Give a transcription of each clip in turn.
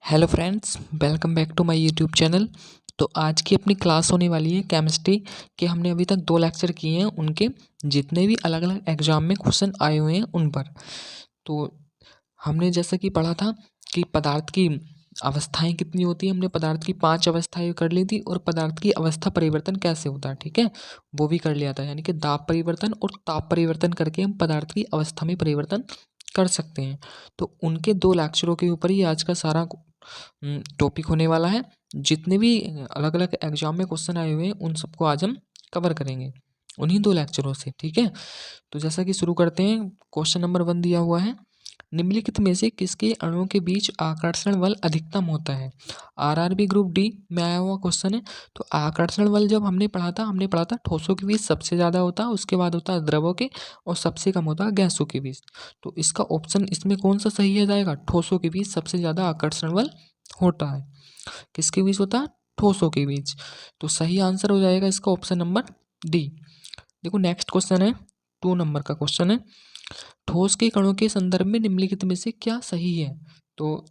Hello friends, welcome back to my YouTube channel. तो आज की अपनी क्लास होने वाली है केमिस्ट्री के। हमने अभी तक 2 लेक्चर किए हैं, उनके जितने भी अलग अलग एग्जाम में क्वेश्चन आए हुए हैं उन पर। तो हमने जैसा कि पढ़ा था कि पदार्थ की अवस्थाएं कितनी होती हैं। हमने पदार्थ की 5 अवस्थाएं कर ली थी और पदार्थ की अवस्था परिवर्तन कैसे होता है, ठीक है, वो भी कर लिया था। यानी कि दाब परिवर्तन और ताप परिवर्तन करके हम पदार्थ की अवस्था में परिवर्तन कर सकते हैं। तो उनके 2 लेक्चरों के ऊपर ही आज का सारा टॉपिक होने वाला है। जितने भी अलग अलग एग्जाम में क्वेश्चन आए हुए हैं उन सबको आज हम कवर करेंगे उन्हीं 2 लेक्चरों से, ठीक है। तो जैसा कि शुरू करते हैं, क्वेश्चन नंबर 1 दिया हुआ है, निम्नलिखित में से किसके अणुओं के बीच आकर्षण बल अधिकतम होता है। आरआरबी ग्रुप डी में आया हुआ क्वेश्चन है। तो आकर्षण बल जब हमने पढ़ा था ठोसों के बीच सबसे ज़्यादा होता है, उसके बाद होता है द्रवों के, और सबसे कम होता है गैसों के बीच। तो इसका ऑप्शन इसमें कौन सा सही है जाएगा, ठोसों के बीच सबसे ज़्यादा आकर्षण बल होता है। किसके बीच होता है, ठोसों के बीच। तो सही आंसर हो जाएगा इसका ऑप्शन नंबर डी। देखो नेक्स्ट क्वेश्चन है, 2 नंबर का क्वेश्चन है, ठोस के कणों के संदर्भ में निम्नलिखित में से क्या सही है। तो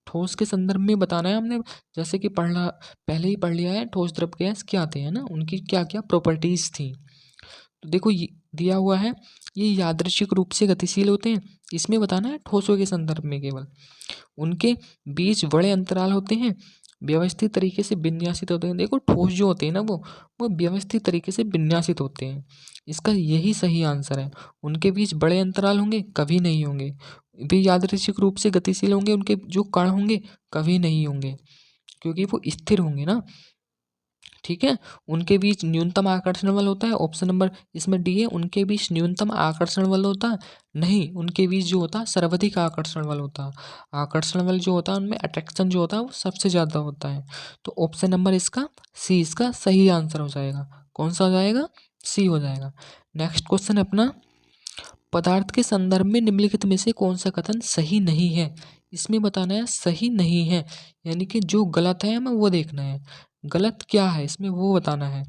ठोस के संदर्भ में बताना है हमने, जैसे कि पहले ही पढ़ लिया है, ठोस द्रव गैस क्या आते हैं ना, उनकी क्या क्या प्रॉपर्टीज थी। तो देखो ये दिया हुआ है, ये यादृच्छिक रूप से गतिशील होते हैं। इसमें बताना है ठोसों के संदर्भ में केवल, उनके बीच बड़े अंतराल होते हैं, व्यवस्थित तरीके से विन्यासित होते हैं। देखो ठोस जो होते हैं ना वो व्यवस्थित तरीके से विन्यासित होते हैं। इसका यही सही आंसर है। उनके बीच बड़े अंतराल होंगे, कभी नहीं होंगे। वे यादृच्छिक रूप से गतिशील होंगे, उनके जो कण होंगे कभी नहीं होंगे, क्योंकि वो स्थिर होंगे ना, ठीक है। उनके बीच न्यूनतम आकर्षण बल होता है, ऑप्शन नंबर इसमें डी है। उनके बीच न्यूनतम आकर्षण बल होता है नहीं, उनके बीच जो होता है सर्वाधिक आकर्षण बल होता है। आकर्षण बल जो होता है उनमें अट्रैक्शन जो होता है वो सबसे ज़्यादा होता है। तो ऑप्शन नंबर इसका सी इसका सही आंसर हो जाएगा। कौन सा हो जाएगा, सी हो जाएगा। नेक्स्ट क्वेश्चन अपना, पदार्थ के संदर्भ में निम्नलिखित में से कौन सा कथन सही नहीं है। इसमें बताना है सही नहीं है, यानी कि जो गलत है हमें वो देखना है, गलत क्या है इसमें वो बताना है।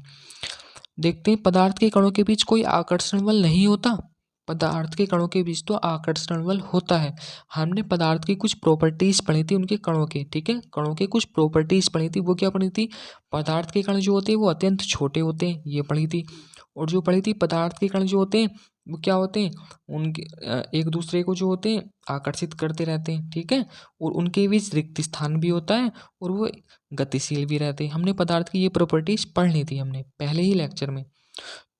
देखते हैं, पदार्थ के कणों के बीच कोई आकर्षण बल नहीं होता। पदार्थ के कणों के बीच तो आकर्षण बल होता है। हमने पदार्थ की कुछ प्रॉपर्टीज पढ़ी थी उनके कणों के, ठीक है, कणों के कुछ प्रॉपर्टीज पढ़ी थी। वो क्या पढ़ी थी, पदार्थ के कण जो होते हैं वो अत्यंत छोटे होते हैं, ये पढ़ी थी। और जो पढ़ी थी पदार्थ के कण जो होते हैं वो क्या होते हैं, उनके एक दूसरे को जो होते हैं आकर्षित करते रहते हैं, ठीक है। और उनके बीच रिक्त स्थान भी होता है और वो गतिशील भी रहते हैं। हमने पदार्थ की ये प्रॉपर्टीज पढ़ ली थी हमने पहले ही लेक्चर में।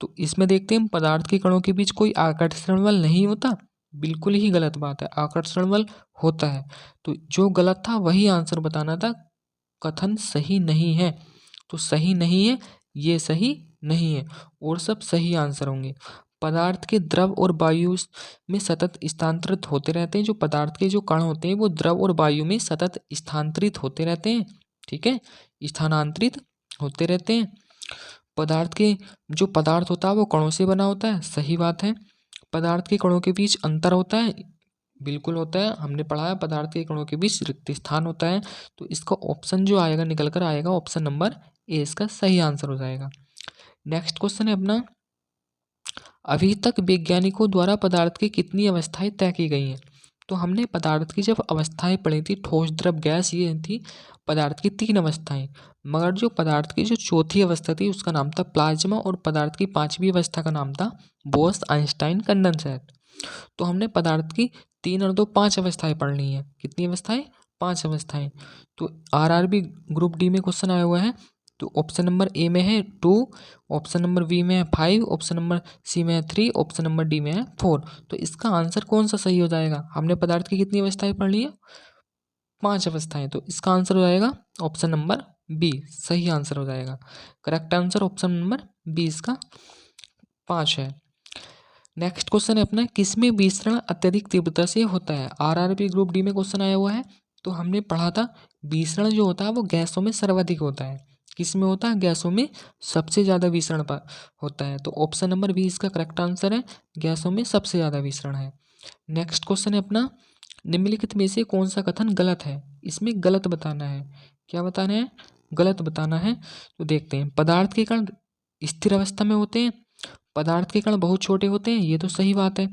तो इसमें देखते हैं, पदार्थ के कणों के बीच कोई आकर्षण बल नहीं होता, बिल्कुल ही गलत बात है, आकर्षण बल होता है। तो जो गलत था वही आंसर बताना था, कथन सही नहीं है। तो सही नहीं है, ये सही नहीं है, और सब सही आंसर होंगे। पदार्थ के द्रव और वायु में सतत स्थानांतरित होते रहते हैं। जो पदार्थ के जो कण होते हैं वो द्रव और वायु में सतत स्थानांतरित होते रहते हैं, ठीक है, स्थानांतरित होते रहते हैं। पदार्थ के जो पदार्थ होता है वो कणों से बना होता है, सही बात है। पदार्थ के कणों के बीच अंतर होता है, बिल्कुल होता है, हमने पढ़ा है पदार्थ के कणों के बीच रिक्त स्थान होता है। तो इसका ऑप्शन जो आएगा निकल कर आएगा ऑप्शन नंबर ए, इसका सही आंसर हो जाएगा। नेक्स्ट क्वेश्चन है अपना, अभी तक वैज्ञानिकों द्वारा पदार्थ की कितनी अवस्थाएं तय की गई हैं। तो हमने पदार्थ की जब अवस्थाएं पढ़ी थी, ठोस द्रव गैस, ये थी पदार्थ की 3 अवस्थाएं। मगर जो पदार्थ की जो चौथी अवस्था थी उसका नाम था प्लाज्मा, और पदार्थ की 5वीं अवस्था का नाम था बोस आइंस्टाइन कंडेंसर। तो हमने पदार्थ की 3 और 2 5 अवस्थाएं पढ़नी है। कितनी अवस्थाएं, 5 अवस्थाएं। तो आरआरबी ग्रुप डी में क्वेश्चन आया हुआ है। तो ऑप्शन नंबर ए में है 2, ऑप्शन नंबर बी में है 5, ऑप्शन नंबर सी में है 3, ऑप्शन नंबर डी में है 4। तो इसका आंसर कौन सा सही हो जाएगा, हमने पदार्थ की कितनी अवस्थाएं पढ़ ली है, 5 अवस्थाएं। तो इसका आंसर हो जाएगा ऑप्शन नंबर बी, सही आंसर हो जाएगा। Correct answer option number B, इसका 5 है। नेक्स्ट क्वेश्चन है अपना, किसमें विसरण अत्यधिक तीव्रता से होता है। आरआरबी ग्रुप डी में क्वेश्चन आया हुआ है। तो हमने पढ़ा था विसरण जो होता है वो गैसों में सर्वाधिक होता है। किसमें होता है, गैसों में सबसे ज़्यादा विसरण होता है। तो ऑप्शन नंबर बी इसका करेक्ट आंसर है, गैसों में सबसे ज़्यादा विसरण है। नेक्स्ट क्वेश्चन है अपना, निम्नलिखित में से कौन सा कथन गलत है। इसमें गलत बताना है, क्या बताना है, गलत बताना है। तो देखते हैं, पदार्थ के कण स्थिर अवस्था में होते हैं, पदार्थ के कण बहुत छोटे होते हैं, ये तो सही बात है।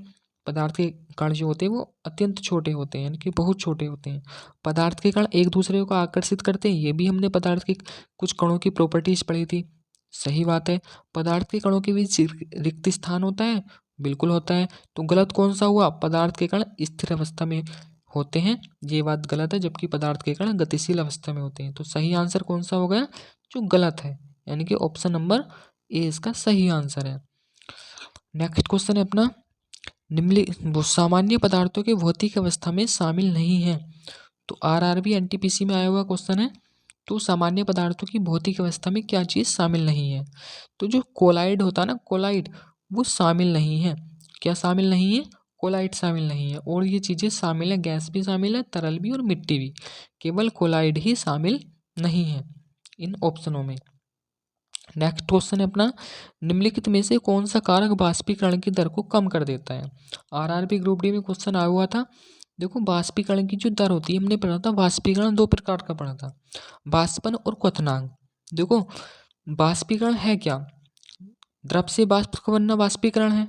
पदार्थ के कण जो होते हैं वो अत्यंत छोटे होते हैं, यानी कि बहुत छोटे होते हैं। पदार्थ के कण एक दूसरे को आकर्षित करते हैं, ये भी हमने पदार्थ के कुछ कणों की प्रॉपर्टीज पढ़ी थी। सही बात है। पदार्थ के कणों के बीच रिक्त स्थान होता है, बिल्कुल होता है। तो गलत कौन सा हुआ? पदार्थ के कण स्थिर अवस्था में होते हैं, ये बात गलत है, जबकि पदार्थ के कण गतिशील अवस्था में होते हैं। तो सही आंसर कौन सा हो गया? जो गलत है, यानी कि ऑप्शन नंबर ए इसका सही आंसर है। नेक्स्ट क्वेश्चन है अपना, वो सामान्य पदार्थों के भौतिक अवस्था में शामिल नहीं है। तो आरआरबी एनटीपीसी में आया हुआ क्वेश्चन है। तो सामान्य पदार्थों की भौतिक अवस्था में क्या चीज़ शामिल नहीं है? तो जो कोलाइड होता है ना, कोलाइड, वो शामिल नहीं है। क्या शामिल नहीं है? कोलाइड शामिल नहीं है। और ये चीज़ें शामिल है, गैस भी शामिल है, तरल भी और मिट्टी भी। केवल कोलाइड ही शामिल नहीं है इन ऑप्शनों में। नेक्स्ट क्वेश्चन है अपना, निम्नलिखित में से कौन सा कारक बाष्पीकरण की दर को कम कर देता है? आरआरबी ग्रुप डी में क्वेश्चन आया हुआ था। देखो, बाष्पीकरण की जो दर होती है, हमने पढ़ा था बाष्पीकरण दो प्रकार का पढ़ा था, बाष्पन और क्वथनांक। देखो, बाष्पीकरण है क्या? द्रव से बाष्प का बनना बाष्पीकरण है।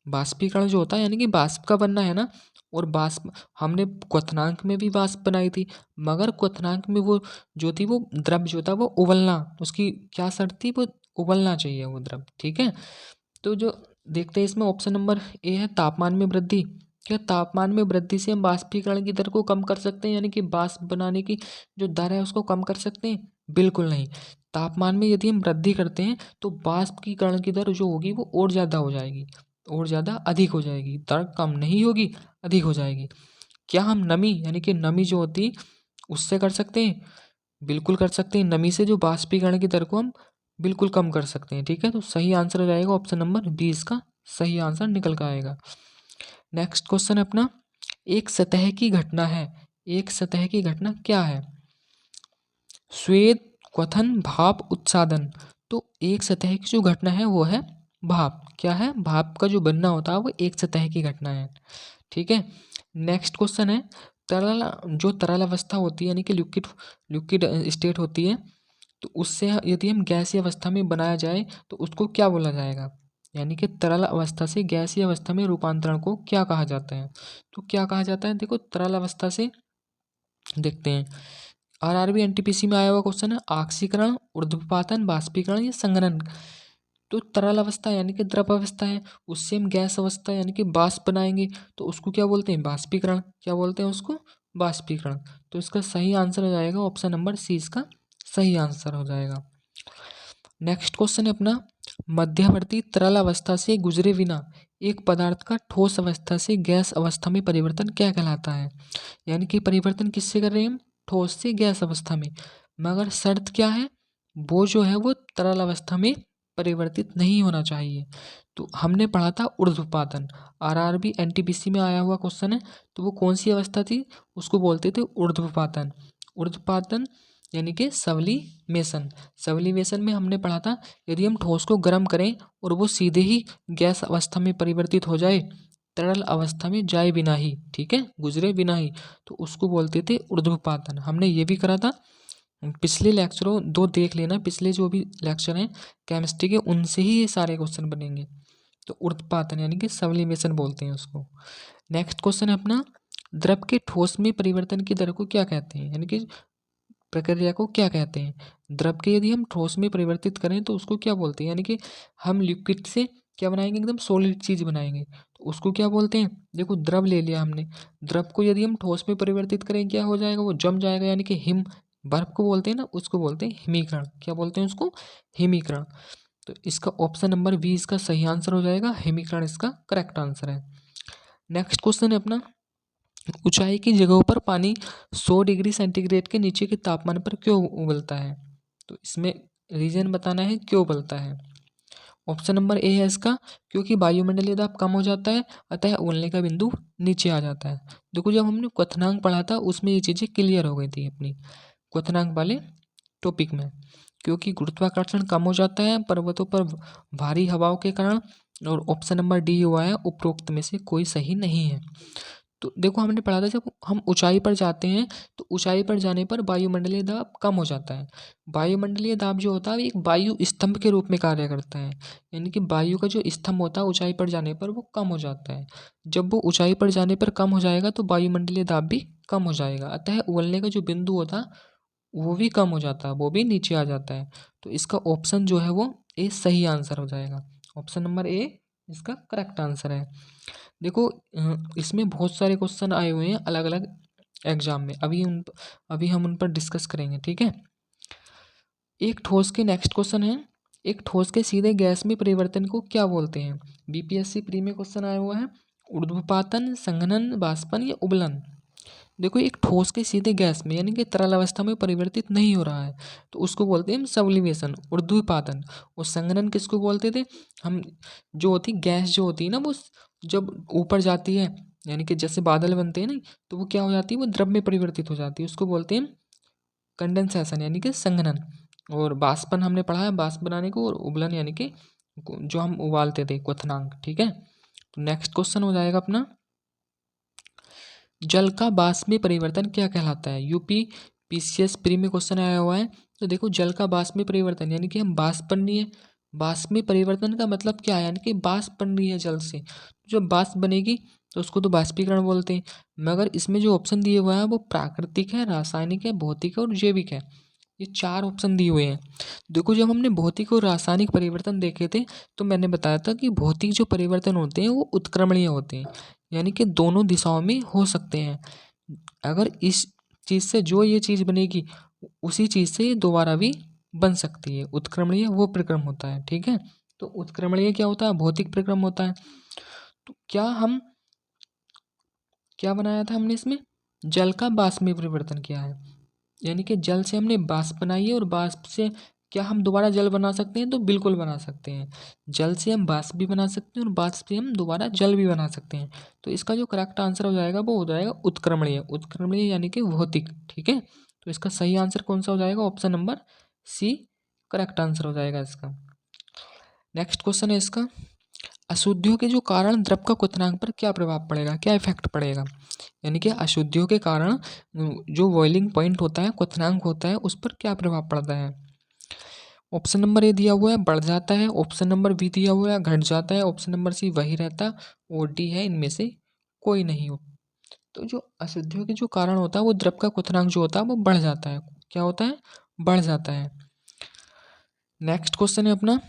बाष्पीकरण जो होता है यानी कि बाष्प का बनना है ना। और बाष्प हमने क्वथनांक में भी बाष्प बनाई थी, मगर क्वथनांक में वो जो थी, वो द्रव जो था वो उबलना, उसकी क्या शर्त थी? वो उबलना चाहिए वो द्रव, ठीक है। तो जो देखते हैं इसमें ऑप्शन नंबर ए है, तापमान में वृद्धि। क्या तापमान में वृद्धि से हम बाष्पीकरण की दर को कम कर सकते हैं, यानी कि बाष्प बनाने की जो दर है उसको कम कर सकते हैं? बिल्कुल नहीं। तापमान में यदि हम वृद्धि करते हैं तो बाष्पीकरण की दर जो होगी वो और ज़्यादा हो जाएगी, और ज़्यादा अधिक हो जाएगी। दर कम नहीं होगी, अधिक हो जाएगी। क्या हम नमी, यानी कि नमी जो होती उससे कर सकते हैं? बिल्कुल कर सकते हैं। नमी से जो बाष्पीकरण की दर को हम बिल्कुल कम कर सकते हैं, ठीक है। तो सही आंसर हो जाएगा ऑप्शन नंबर बी, इसका सही आंसर निकल कर आएगा। नेक्स्ट क्वेश्चन है अपना, एक सतह की घटना है। एक सतह की घटना क्या है? स्वेद, क्वथन, भाप, उत्सादन। तो एक सतह की जो घटना है वो है भाप। क्या है? भाप का जो बनना होता है वो एक सतह की घटना है, ठीक है। नेक्स्ट क्वेश्चन है, तरल, जो तरल अवस्था होती है यानी कि लिक्विड लिक्विड स्टेट होती है, तो उससे यदि हम गैसीय अवस्था में बनाया जाए तो उसको क्या बोला जाएगा? यानी कि तरल अवस्था से गैसीय अवस्था में रूपांतरण को क्या कहा जाता है? तो क्या कहा जाता है? देखो, तरल अवस्था से देखते हैं, आरआरबी एनटीपीसी में आया हुआ क्वेश्चन है, ऑक्सीकरण, ऊर्ध्वपातन, बाष्पीकरण या संघनन। तो तरल अवस्था यानी कि द्रव अवस्था है, उससे हम गैस अवस्था यानी कि बाष्प बनाएंगे, तो उसको क्या बोलते हैं? बाष्पीकरण। क्या बोलते हैं उसको? बाष्पीकरण। तो इसका सही आंसर हो जाएगा ऑप्शन नंबर सी, इसका सही आंसर हो जाएगा। नेक्स्ट क्वेश्चन है अपना, मध्यवर्ती तरल अवस्था से गुजरे बिना एक पदार्थ का ठोस अवस्था से गैस अवस्था में परिवर्तन क्या कहलाता है? यानी कि परिवर्तन किससे कर रहे हैं हम? ठोस से गैस अवस्था में। मगर शर्त क्या है? वो जो है वो तरल अवस्था में परिवर्तित नहीं होना चाहिए। तो हमने पढ़ा था ऊर्ध्वपातन, आरआरबी एनटीपीसी में आया हुआ क्वेश्चन है। तो वो कौन सी अवस्था थी? उसको बोलते थे ऊर्ध्वपातन। ऊर्ध्वपातन यानी कि सब्लिमेशन। सब्लिमेशन में हमने पढ़ा था, यदि हम ठोस को गर्म करें और वो सीधे ही गैस अवस्था में परिवर्तित हो जाए, तरल अवस्था में जाए बिना ही, ठीक है, गुजरे बिना ही, तो उसको बोलते थे ऊर्ध्वपातन। हमने ये भी करा था पिछले लेक्चरों दो, देख लेना पिछले जो भी लेक्चर हैं केमिस्ट्री के, उनसे ही ये सारे क्वेश्चन बनेंगे। तो ऊर्ध्वपातन यानी कि सब्लिमेशन बोलते हैं उसको। नेक्स्ट क्वेश्चन है अपना, द्रव के ठोस में परिवर्तन की दर को क्या कहते हैं? यानी कि प्रक्रिया को क्या कहते हैं? द्रव के यदि हम ठोस में परिवर्तित करें तो उसको क्या बोलते हैं? यानी कि हम लिक्विड से क्या बनाएंगे? एकदम सॉलिड चीज बनाएंगे, तो उसको क्या बोलते हैं? देखो, द्रव ले लिया हमने, द्रव को यदि हम ठोस में परिवर्तित करें क्या हो जाएगा? वो जम जाएगा, यानी कि हिम, बर्फ को बोलते हैं ना, उसको बोलते हैं हिमीकरण। क्या बोलते हैं उसको? हिमीकरण। तो इसका ऑप्शन नंबर बी इसका सही आंसर हो जाएगा, हिमीकरण इसका करेक्ट आंसर है। नेक्स्ट क्वेश्चन है अपना, ऊंचाई की जगहों पर पानी 100 डिग्री सेंटीग्रेड के नीचे के तापमान पर क्यों उबलता है? तो इसमें रीजन बताना है क्यों उबलता है। ऑप्शन नंबर ए है इसका, क्योंकि वायुमंडलीय दाब कम हो जाता है, अतः उबलने का बिंदु नीचे आ जाता है। देखो, जब हमने क्वथनांक पढ़ा था उसमें ये चीज़ें क्लियर हो गई थी अपनी क्वथनांक वाले टॉपिक में, क्योंकि गुरुत्वाकर्षण कम हो जाता है पर्वतों पर भारी हवाओं के कारण। और ऑप्शन नंबर डी हुआ है उपरोक्त में से कोई सही नहीं है। तो देखो हमने पढ़ा था जब हम ऊंचाई पर जाते हैं तो ऊंचाई पर जाने पर वायुमंडलीय दाब कम हो जाता है। वायुमंडलीय दाब जो होता है एक वायु स्तंभ के रूप में कार्य करता है, यानी कि वायु का जो स्तंभ होता है ऊंचाई पर जाने पर वो कम हो जाता है। जब वो ऊंचाई पर जाने पर कम हो जाएगा तो वायुमंडलीय दाब भी कम हो जाएगा, अतः उगलने का जो बिंदु होता है वो भी कम हो जाता है, वो भी नीचे आ जाता है। तो इसका ऑप्शन जो है वो ए सही आंसर हो जाएगा। ऑप्शन नंबर ए इसका करेक्ट आंसर है। देखो इसमें बहुत सारे क्वेश्चन आए हुए हैं अलग अलग एग्जाम में, अभी हम उन पर डिस्कस करेंगे, ठीक है। एक ठोस के नेक्स्ट क्वेश्चन है, एक ठोस के सीधे गैस में परिवर्तन को क्या बोलते हैं? बीपीएससी प्री में क्वेश्चन आया हुआ है। ऊर्ध्वपातन, संघनन, वाष्पन या उबलन। देखो एक ठोस के सीधे गैस में यानी कि तरल अवस्था में परिवर्तित नहीं हो रहा है तो उसको बोलते हैं हम सब्लिमेशन, ऊर्ध्वपातन। और संघनन किसको बोलते थे हम? जो होती गैस जो होती है ना वो जब ऊपर जाती है यानी कि जैसे बादल बनते हैं ना तो वो क्या हो जाती है, वो द्रव में परिवर्तित हो जाती है, उसको बोलते हैं कंडेंसेशन यानी कि संघनन। और बाष्पन हमने पढ़ा है बाष्प बनाने को, और उबलन यानी कि जो हम उबालते थे क्वथनांक, ठीक है। तो नेक्स्ट क्वेश्चन हो जाएगा अपना, जल का वाष्प में परिवर्तन क्या कहलाता है? यूपी पीसीएस प्री में क्वेश्चन आया हुआ है। तो देखो जल का वाष्प में परिवर्तन यानी कि हम वाष्प बन रही है, वाष्प में परिवर्तन का मतलब क्या है, यानी कि वाष्प बन रही है जल से, जब वाष्प बनेगी तो उसको तो वाष्पीकरण बोलते हैं। मगर इसमें जो ऑप्शन दिए हुए हैं वो प्राकृतिक है, रासायनिक है, भौतिक है और जैविक है, ये 4 ऑप्शन दिए हुए हैं। देखो जब हमने भौतिक और रासायनिक परिवर्तन देखे थे तो मैंने बताया था कि भौतिक जो परिवर्तन होते हैं वो उत्क्रमणीय होते हैं, यानी कि दोनों दिशाओं में हो सकते हैं। अगर इस चीज़ से जो ये चीज़ बनेगी उसी चीज़ से ये दोबारा भी बन सकती है। उत्क्रमणीय वो प्रक्रम होता है, ठीक है। तो उत्क्रमणीय क्या होता है? भौतिक प्रक्रम होता है। तो क्या बनाया था हमने इसमें? जल का वाष्प में परिवर्तन किया है, यानी कि जल से हमने वाष्प बनाई है, और वाष्प से क्या हम दोबारा जल बना सकते हैं? तो बिल्कुल बना सकते हैं। जल से हम वाष्प भी बना सकते हैं और वाष्प से हम दोबारा जल भी बना सकते हैं। तो इसका जो करेक्ट आंसर हो जाएगा वो हो जाएगा उत्क्रमणीय, उत्क्रमणीय यानी कि भौतिक, ठीक है। तो इसका सही आंसर कौन सा हो जाएगा? Option number C correct answer हो जाएगा इसका। नेक्स्ट क्वेश्चन है इसका, अशुद्धियों के जो कारण द्रव का क्वथनांक पर क्या प्रभाव पड़ेगा, क्या इफेक्ट पड़ेगा? यानी कि अशुद्धियों के कारण जो बॉइलिंग पॉइंट होता है, क्वथनांक होता है, उस पर क्या प्रभाव पड़ता है? ऑप्शन नंबर ए दिया हुआ है बढ़ जाता है, ऑप्शन नंबर बी दिया हुआ है घट जाता है, ऑप्शन नंबर सी वही रहता, और डी है इनमें से कोई नहीं हो। तो जो अशुद्धियों के जो कारण होता है वो द्रव का क्वथनांक जो होता है वो बढ़ जाता है। क्या होता है? बढ़ जाता है। नेक्स्ट क्वेश्चन है अपना,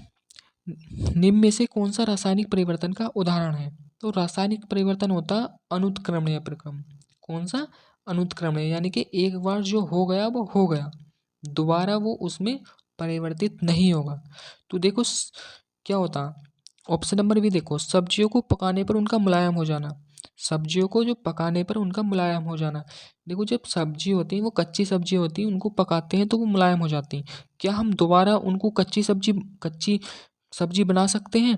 निम्न में से कौन सा रासायनिक परिवर्तन का उदाहरण है? तो रासायनिक परिवर्तन होता अनुत्क्रमणीय प्रक्रम। कौन सा? अनुत्क्रमणीय, यानी कि एक बार जो हो गया वो हो गया, दोबारा वो उसमें परिवर्तित नहीं होगा। तो देखो क्या होता, ऑप्शन नंबर भी देखो, सब्जियों को पकाने पर उनका मुलायम हो जाना। सब्जियों को जो पकाने पर उनका मुलायम हो जाना, देखो जब सब्जी होती है वो कच्ची सब्जी होती है, उनको पकाते हैं तो वो मुलायम हो जाती हैं। क्या हम दोबारा उनको कच्ची सब्जी बना सकते हैं?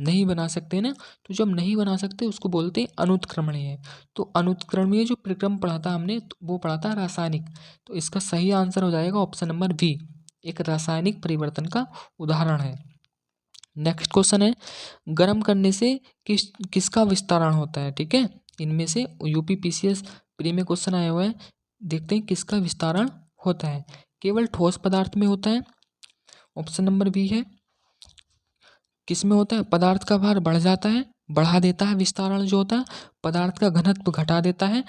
नहीं बना सकते ना। तो जब नहीं बना सकते उसको बोलते हैं अनुत्क्रमणीय। तो अनुत्क्रमणीय जो प्रक्रम पढ़ा था हमने तो वो पढ़ा था रासायनिक। तो इसका सही आंसर हो जाएगा ऑप्शन नंबर बी, एक रासायनिक परिवर्तन का उदाहरण है। नेक्स्ट क्वेश्चन है, गर्म करने से किसका विस्तारण होता है? ठीक है, इनमें से यूपी पीसीएस प्री में क्वेश्चन आया हुआ है, देखते हैं किसका विस्तारण होता है। केवल ठोस पदार्थ में होता है, ऑप्शन नंबर बी है। किस में होता है? पदार्थ का भार बढ़ जाता है, बढ़ा देता है, विस्तारण जो होता है पदार्थ का घनत्व घटा देता है,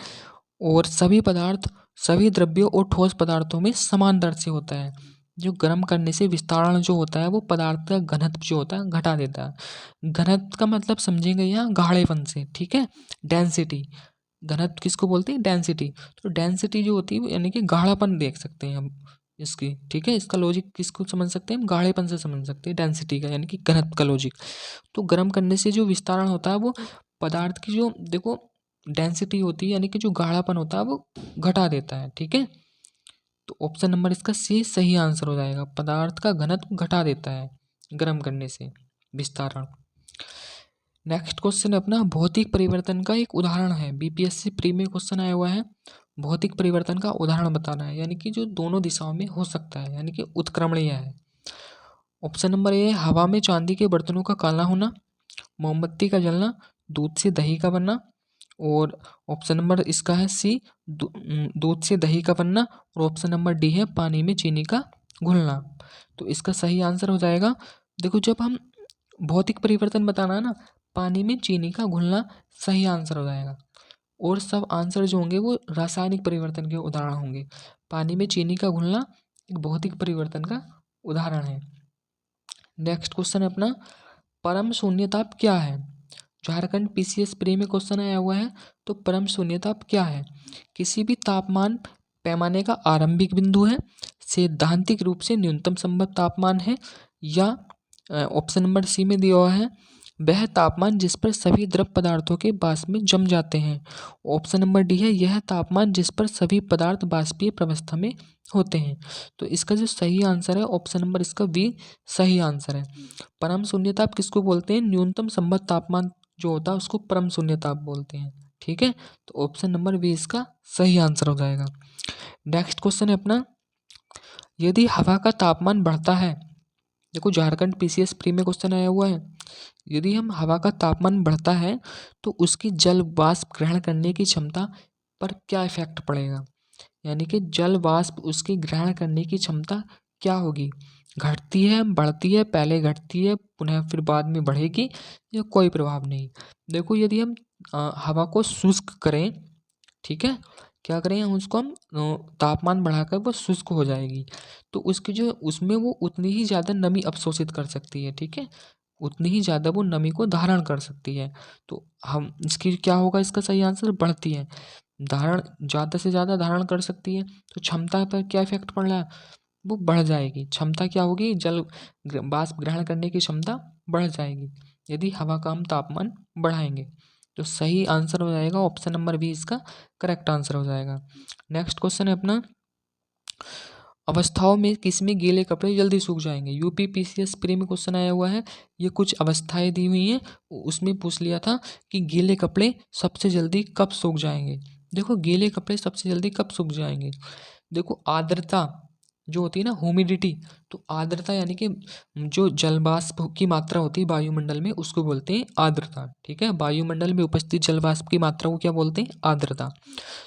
और सभी पदार्थ सभी द्रव्यों और ठोस पदार्थों में समान दर से होता है। जो गर्म करने से विस्तारण जो होता है वो पदार्थ का घनत्व जो होता है घटा देता है। घनत्व का मतलब समझेंगे यहाँ गाढ़ेपन से, ठीक है, डेंसिटी। घनत्व किसको बोलते हैं? डेंसिटी। तो डेंसिटी जो होती है यानी कि गाढ़ापन देख सकते हैं हम इसकी, ठीक है। इसका लॉजिक किसको समझ सकते हैं हम? गाढ़ेपन से समझ सकते हैं डेंसिटी का, यानी कि घनत्व का लॉजिक। तो गर्म करने से जो विस्तारण होता है वो पदार्थ की जो देखो डेंसिटी होती है यानी कि जो गाढ़ापन होता है वो घटा देता है, ठीक है। तो ऑप्शन नंबर इसका सी सही आंसर हो जाएगा, पदार्थ का घनत्व घटा देता है गर्म करने से विस्तारण। नेक्स्ट क्वेश्चन अपना, भौतिक परिवर्तन का एक उदाहरण है, बीपीएससी प्री में क्वेश्चन आया हुआ है, भौतिक परिवर्तन का उदाहरण बताना है, यानी कि जो दोनों दिशाओं में हो सकता है, यानी कि उत्क्रमणीय है। ऑप्शन नंबर ए, हवा में चांदी के बर्तनों का काला होना, मोमबत्ती का जलना, दूध से दही का बनना, और ऑप्शन नंबर इसका है सी, दूध से दही का बनना। और ऑप्शन नंबर डी है पानी में चीनी का घुलना। तो इसका सही आंसर हो जाएगा, देखो जब हम भौतिक परिवर्तन बताना है ना, पानी में चीनी का घुलना सही आंसर हो जाएगा। और सब आंसर जो होंगे वो रासायनिक परिवर्तन के उदाहरण होंगे। पानी में चीनी का घुलना एक भौतिक परिवर्तन का उदाहरण है। नेक्स्ट क्वेश्चन है अपना, परम शून्यताप क्या है? झारखंड पीसीएस प्री में क्वेश्चन आया हुआ है। तो परम शून्यताप क्या है? किसी भी तापमान पैमाने का आरंभिक बिंदु है, सैद्धांतिक रूप से न्यूनतम संभव तापमान है, या ऑप्शन नंबर सी में दिया हुआ है वह तापमान जिस पर सभी द्रव पदार्थों के वाष्प में जम जाते हैं। ऑप्शन नंबर डी है यह तापमान जिस पर सभी पदार्थ वाष्पीय प्रवस्था में होते हैं। तो इसका जो सही आंसर है ऑप्शन नंबर इसका बी सही आंसर है। परम शून्यताप किसको बोलते हैं? न्यूनतम संभव तापमान जो होता है उसको परम शून्यताप बोलते हैं। ठीक है, तो ऑप्शन नंबर बी इसका सही आंसर हो जाएगा। नेक्स्ट क्वेश्चन है अपना, यदि हवा का तापमान बढ़ता है, देखो झारखंड पीसीएस प्री में क्वेश्चन आया हुआ है, यदि हम हवा का तापमान बढ़ता है तो उसकी जल वाष्प ग्रहण करने की क्षमता पर क्या इफेक्ट पड़ेगा? यानी कि जल वाष्प उसकी ग्रहण करने की क्षमता क्या होगी? घटती है, बढ़ती है, पहले घटती है पुनः फिर बाद में बढ़ेगी, या कोई प्रभाव नहीं? देखो यदि हम हवा को शुष्क करें, ठीक है, क्या करें हम उसको, हम तापमान बढ़ाकर वो शुष्क हो जाएगी, तो उसकी जो उसमें वो उतनी ही ज़्यादा नमी अवशोषित कर सकती है। ठीक है, उतनी ही ज़्यादा वो नमी को धारण कर सकती है। तो हम इसकी क्या होगा, इसका सही आंसर बढ़ती है। धारण ज़्यादा से ज़्यादा धारण कर सकती है, तो क्षमता पर क्या इफेक्ट पड़ रहा है? वो बढ़ जाएगी। क्षमता क्या होगी? वाष्प ग्रहण करने की क्षमता बढ़ जाएगी यदि हवा का हम तापमान बढ़ाएंगे। तो सही आंसर हो जाएगा ऑप्शन नंबर बी इसका करेक्ट आंसर हो जाएगा। नेक्स्ट क्वेश्चन है अपना, अवस्थाओं में किसमें गीले कपड़े जल्दी सूख जाएंगे? यूपी पीसीएस प्री में क्वेश्चन आया हुआ है, ये कुछ अवस्थाएं दी हुई हैं, उसमें पूछ लिया था कि गीले कपड़े सबसे जल्दी कब सूख जाएंगे। देखो गीले कपड़े सबसे जल्दी कब सूख जाएंगे, देखो आर्द्रता जो होती है ना, ह्यूमिडिटी, तो आर्द्रता यानी कि जो जलवाष्प की मात्रा होती है वायुमंडल में उसको बोलते हैं आर्द्रता। ठीक है, वायुमंडल में उपस्थित जलवाष्प की मात्रा को क्या बोलते हैं? आर्द्रता।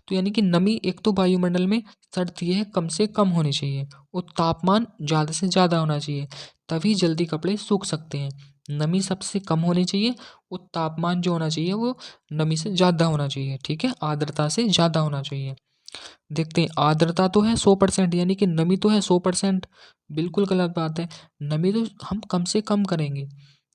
तो यानी कि नमी, एक तो वायुमंडल में शर्त यह है कम से कम होनी चाहिए और तापमान ज़्यादा से ज़्यादा होना चाहिए, तभी जल्दी कपड़े सूख सकते हैं। नमी सबसे कम होनी चाहिए और तापमान जो होना चाहिए वो नमी से ज़्यादा होना चाहिए। ठीक है, आर्द्रता से ज़्यादा होना चाहिए। देखते हैं, आर्द्रता तो है 100%, यानी कि नमी तो है 100%, बिल्कुल गलत बात है। नमी तो हम कम से कम करेंगे,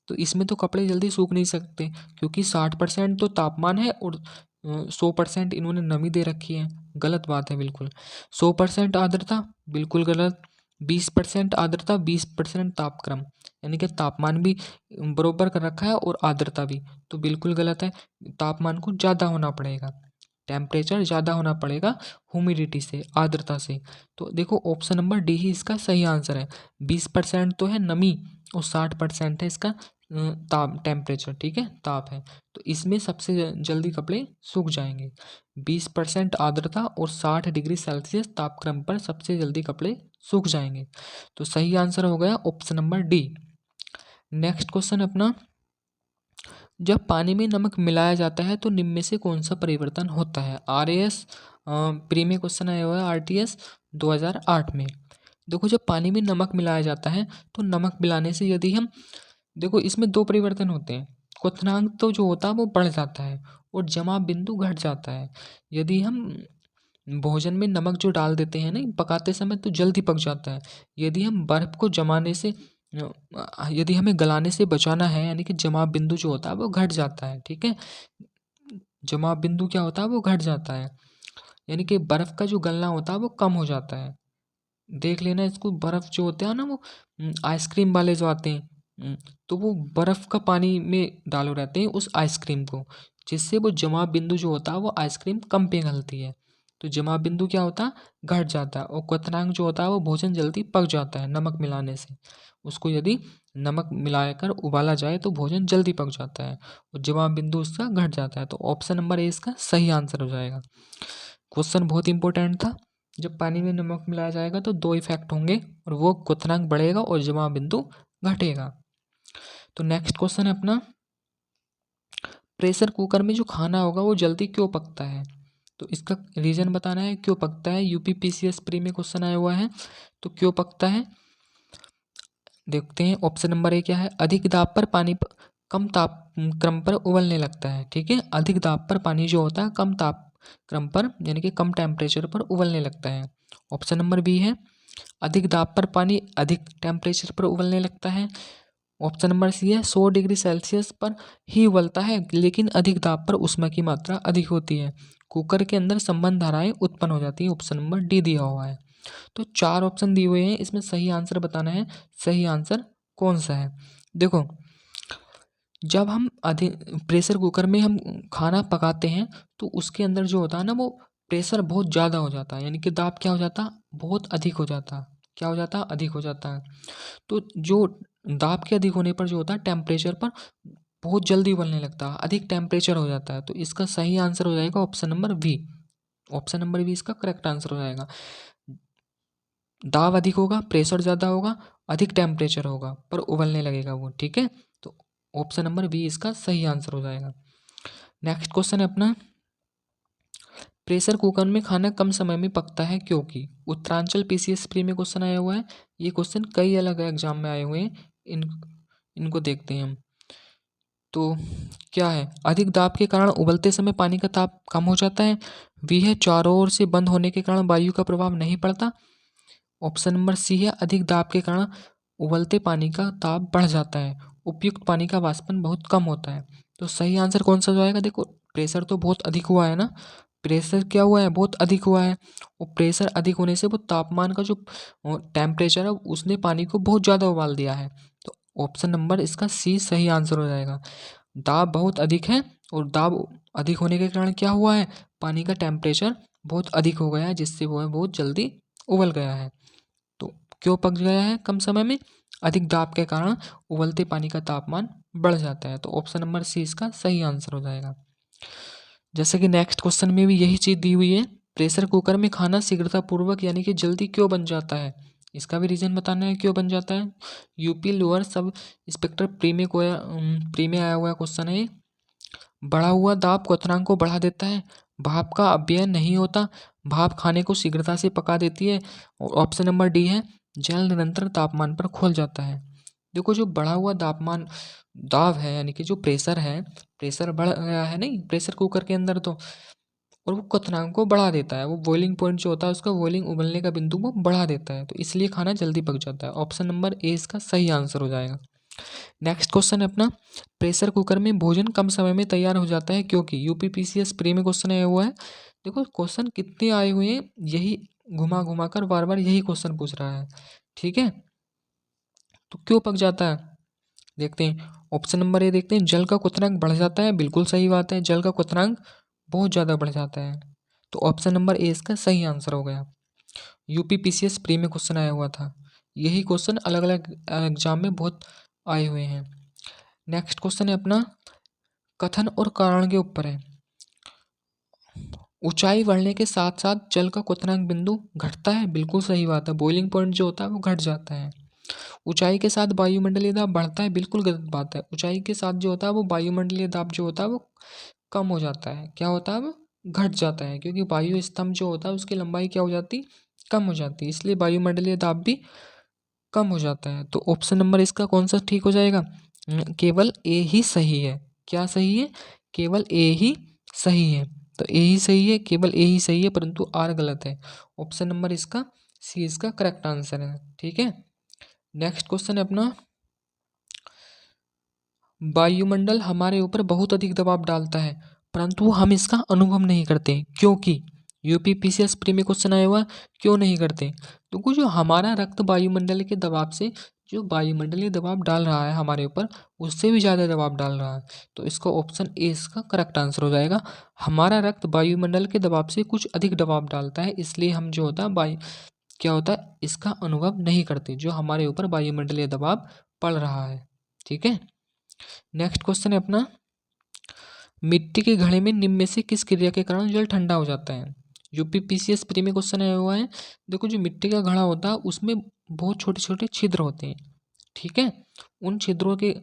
तो इसमें तो कपड़े जल्दी सूख नहीं सकते, क्योंकि 60% तो तापमान है और 100% इन्होंने नमी दे रखी है। गलत बात है बिल्कुल। 100% आर्द्रता बिल्कुल गलत। 20% आर्द्रता, 20% तापक्रम, यानी कि तापमान भी बरोबर कर रखा है और आर्द्रता भी, तो बिल्कुल गलत है। तापमान को ज़्यादा होना पड़ेगा, टेम्परेचर ज़्यादा होना पड़ेगा ह्यूमिडिटी से, आर्द्रता से। तो देखो ऑप्शन नंबर डी ही इसका सही आंसर है। 20% तो है नमी और 60% है इसका ताप, टेम्परेचर। ठीक है, ताप है, तो इसमें सबसे जल्दी कपड़े सूख जाएंगे। 20% आर्द्रता और 60 डिग्री सेल्सियस तापक्रम पर सबसे जल्दी कपड़े सूख जाएंगे। तो सही आंसर हो गया option number D. Next question अपना, जब पानी में नमक मिलाया जाता है तो निम्न में से कौन सा परिवर्तन होता है? आरएएस प्री में क्वेश्चन आया हुआ है, आरटीएस 2008 में। देखो जब पानी में नमक मिलाया जाता है तो नमक मिलाने से यदि हम, देखो इसमें दो परिवर्तन होते हैं। क्वथनांक तो जो होता है वो बढ़ जाता है और जमाव बिंदु घट जाता है। यदि हम भोजन में नमक जो डाल देते हैं ना पकाते समय तो जल्दी पक जाता है। यदि हम बर्फ़ को जमाने से यदि हमें गलाने से बचाना है, यानी कि जमाव बिंदु जो होता है वो घट जाता है। ठीक है, जमाव बिंदु क्या होता है वो घट जाता है, यानी कि बर्फ़ का जो गलना होता है वो कम हो जाता है। देख लेना इसको, बर्फ़ जो होते हैं ना वो आइसक्रीम वाले जो आते हैं, तो वो बर्फ़ का पानी में डालो रहते हैं उस आइसक्रीम को, जिससे वो जमाव बिंदु जो होता है वो आइसक्रीम कम पिघलती है। तो जमाव बिंदु क्या होता है? घट जाता है। और क्वथनांक जो होता है वो भोजन जल्दी पक जाता है नमक मिलाने से। उसको यदि नमक मिलाकर उबाला जाए तो भोजन जल्दी पक जाता है और जमाव बिंदु उसका घट जाता है। तो ऑप्शन नंबर ए इसका सही आंसर हो जाएगा। क्वेश्चन बहुत इंपॉर्टेंट था। जब पानी में नमक मिलाया जाएगा तो दो इफेक्ट होंगे और वो क्वथनांक बढ़ेगा और जमाव बिंदु घटेगा। तो नेक्स्ट क्वेश्चन है अपना, प्रेशर कुकर में जो खाना होगा वो जल्दी क्यों पकता है? तो इसका रीज़न बताना है क्यों पकता है। यूपीपीसीएस प्री में क्वेश्चन आया हुआ है, तो क्यों पकता है देखते हैं। ऑप्शन नंबर ए क्या है, अधिक दाब पर पानी कम तापक्रम पर उबलने लगता है। ठीक है, अधिक दाब पर पानी जो होता है कम तापक्रम पर यानी कि कम टेम्परेचर पर उबलने लगता है। ऑप्शन नंबर बी है, अधिक दाब पर पानी अधिक टेम्परेचर पर उबलने लगता है। ऑप्शन नंबर सी है, 100 डिग्री सेल्सियस पर ही उबलता है लेकिन अधिक दाब पर ऊष्मा की मात्रा अधिक होती है। कुकर के अंदर संबंध धाराएं उत्पन्न हो जाती है। ऑप्शन नंबर डी दिया हुआ है। तो 4 ऑप्शन दिए हुए हैं, इसमें सही आंसर बताना है सही आंसर कौन सा है। देखो, जब हम अधिक प्रेशर कुकर में हम खाना पकाते हैं तो उसके अंदर जो होता है ना वो प्रेशर बहुत ज़्यादा हो जाता है, यानी कि दाब क्या हो जाता, बहुत अधिक हो जाता। क्या हो जाता, अधिक हो जाता है। तो जो दाब के अधिक होने पर जो होता है टेम्परेचर पर बहुत जल्दी उबलने लगता है, अधिक टेम्परेचर हो जाता है। तो इसका सही आंसर हो जाएगा option number B. Option number B इसका करेक्ट आंसर हो जाएगा। दाब अधिक होगा, प्रेशर ज़्यादा होगा, अधिक टेम्परेचर होगा पर उबलने लगेगा वो। ठीक है, तो ऑप्शन नंबर बी इसका सही आंसर हो जाएगा। नेक्स्ट क्वेश्चन है अपना, प्रेशर कुकर में खाना कम समय में पकता है क्योंकि। उत्तरांचल पीसीएस प्री में क्वेश्चन आया हुआ है। ये क्वेश्चन कई अलग एग्जाम में आए हुए हैं, इनको देखते हैं हम। तो क्या है, अधिक दाब के कारण उबलते समय पानी का ताप कम हो जाता है। बी है, चारों ओर से बंद होने के कारण वायु का प्रभाव नहीं पड़ता। ऑप्शन नंबर सी है, अधिक दाब के कारण उबलते पानी का ताप बढ़ जाता है, उपयुक्त पानी का वाष्पन बहुत कम होता है। तो सही आंसर कौन सा जाएगा। देखो, प्रेशर तो बहुत अधिक हुआ है ना, प्रेशर क्या हुआ है, बहुत अधिक हुआ है। और प्रेशर अधिक होने से वो तापमान का जो टेम्परेचर है उसने पानी को बहुत ज़्यादा उबाल दिया है। तो ऑप्शन नंबर इसका सी सही आंसर हो जाएगा। दाब बहुत अधिक है और दाब अधिक होने के कारण क्या हुआ है, पानी का टेम्परेचर बहुत अधिक हो गया है जिससे वो है बहुत जल्दी उबल गया है। तो क्यों पक गया है कम समय में, अधिक दाब के कारण उबलते पानी का तापमान बढ़ जाता है। तो ऑप्शन नंबर सी इसका सही आंसर हो जाएगा। जैसे कि नेक्स्ट क्वेश्चन में भी यही चीज़ दी हुई है, प्रेशर कुकर में खाना शीघ्रतापूर्वक यानी कि जल्दी क्यों बन जाता है, इसका भी रीज़न बताना है क्यों बन जाता है। UP lower sub inspector pre में आया हुआ क्वेश्चन है। बढ़ा हुआ दाब क्वथनांक को बढ़ा देता है, भाप का अपव्यय नहीं होता, भाप खाने को शीघ्रता से पका देती है। और ऑप्शन नंबर डी है, जल निरंतर तापमान पर खोल जाता है। देखो, जो बढ़ा हुआ दाब है यानी कि जो प्रेशर है, प्रेशर बढ़ गया है नहीं प्रेशर कुकर के अंदर तो, और वो क्वथनांक को बढ़ा देता है। वो बॉइलिंग पॉइंट जो होता है उसका बॉइलिंग उबलने का बिंदु वो बढ़ा देता है, तो इसलिए खाना जल्दी पक जाता है। ऑप्शन नंबर ए इसका सही आंसर हो जाएगा। नेक्स्ट क्वेश्चन है अपना, प्रेशर कुकर में भोजन कम समय में तैयार हो जाता है क्योंकि। यूपीपीसीएस प्री में क्वेश्चन आया हुआ है। देखो, क्वेश्चन कितने आए हुए हैं, यही घुमा घुमा कर बार बार यही क्वेश्चन पूछ रहा है। ठीक है, तो क्यों पक जाता है देखते हैं। ऑप्शन नंबर ए देखते हैं, जल का क्वथनांक बढ़ जाता है। बिल्कुल सही बात है, जल का क्वथनांक बहुत ज़्यादा बढ़ जाता है। तो ऑप्शन नंबर ए इसका सही आंसर हो गया। यूपीपीसीएस प्री में क्वेश्चन आया हुआ था, यही क्वेश्चन अलग अलग एग्जाम में बहुत आए हुए हैं। नेक्स्ट क्वेश्चन है अपना, कथन और कारण के ऊपर है। ऊंचाई बढ़ने के साथ साथ जल का क्वथनांक बिंदु घटता है। बिल्कुल सही बात है, बॉइलिंग पॉइंट जो होता है वो घट जाता है। ऊंचाई के साथ वायुमंडलीय दाब बढ़ता है, बिल्कुल गलत बात है। ऊंचाई के साथ जो होता है वो वायुमंडलीय दाब जो होता है वो कम हो जाता है। क्या होता है, वो घट जाता है, क्योंकि वायु स्तंभ जो होता है उसकी लंबाई क्या हो जाती, कम हो जाती है, इसलिए वायुमंडलीय दाब भी कम हो जाता है। तो ऑप्शन नंबर इसका कौन सा ठीक हो जाएगा, केवल ए ही सही है। क्या सही है, केवल ए ही सही है। तो ए ही सही है, केवल ए ही सही है, परंतु आर गलत है। ऑप्शन नंबर इसका सी इसका करेक्ट आंसर है। ठीक है, नेक्स्ट क्वेश्चन है अपना, वायुमंडल हमारे ऊपर बहुत अधिक दबाव डालता है परंतु हम इसका अनुभव नहीं करते क्योंकि। यूपीपीसीएस प्री में क्वेश्चन आया हुआ, क्यों नहीं करते। तो जो हमारा रक्त वायुमंडल के दबाव से, जो वायुमंडलीय दबाव डाल रहा है हमारे ऊपर, उससे भी ज़्यादा दबाव डाल रहा है। तो इसका ऑप्शन ए इसका करेक्ट आंसर हो जाएगा। हमारा रक्त वायुमंडल के दबाव से कुछ अधिक दबाव डालता है, इसलिए हम जो होता है वायु क्या होता है इसका अनुभव नहीं करते, जो हमारे ऊपर वायुमंडलीय दबाव पड़ रहा है। ठीक है, नेक्स्ट क्वेश्चन है अपना, मिट्टी के घड़े में निम्न में से किस क्रिया के कारण जल ठंडा हो जाता है। यूपीपीसीएस प्री में क्वेश्चन आया हुआ है। देखो, जो मिट्टी का घड़ा होता है उसमें बहुत छोटे छोटे छिद्र होते हैं। ठीक है, उन छिद्रों के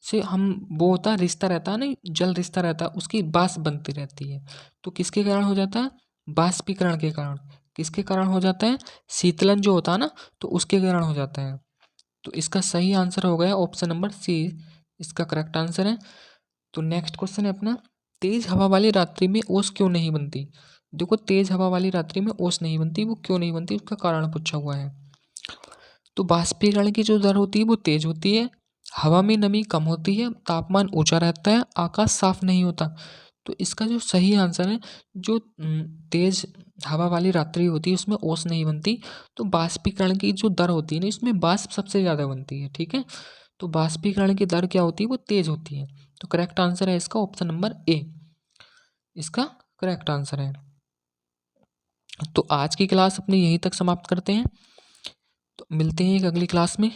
से हम वो होता है रिश्ता रहता है ना, जल रिश्ता रहता है, उसकी बाष्प बनती रहती है। तो किसके कारण हो जाता है? बाष्पीकरण के कारण। किसके कारण हो जाता है? शीतलन जो होता है ना, तो उसके कारण हो जाता है। तो इसका सही आंसर हो गया ऑप्शन नंबर सी, इसका करेक्ट आंसर है। तो नेक्स्ट क्वेश्चन है अपना, तेज हवा वाली रात्रि में ओस क्यों नहीं बनती? देखो, तेज हवा वाली रात्रि में ओस नहीं बनती, वो क्यों नहीं बनती, उसका कारण पूछा हुआ है। तो बाष्पीकरण की जो दर होती है वो तेज होती है, हवा में नमी कम होती है, तापमान ऊंचा रहता है, आकाश साफ नहीं होता। तो इसका जो सही आंसर है, जो तेज हवा वाली रात्रि होती है उसमें ओस नहीं बनती। तो बाष्पीकरण की जो दर होती है ना, इसमें बाष्प सबसे ज़्यादा बनती है। ठीक है, तो बाष्पीकरण की दर क्या होती है? वो तेज होती है। तो करेक्ट आंसर है इसका ऑप्शन नंबर ए, इसका करेक्ट आंसर है। तो आज की क्लास अपनी यहीं तक समाप्त करते हैं। तो मिलते हैं एक अगली क्लास में।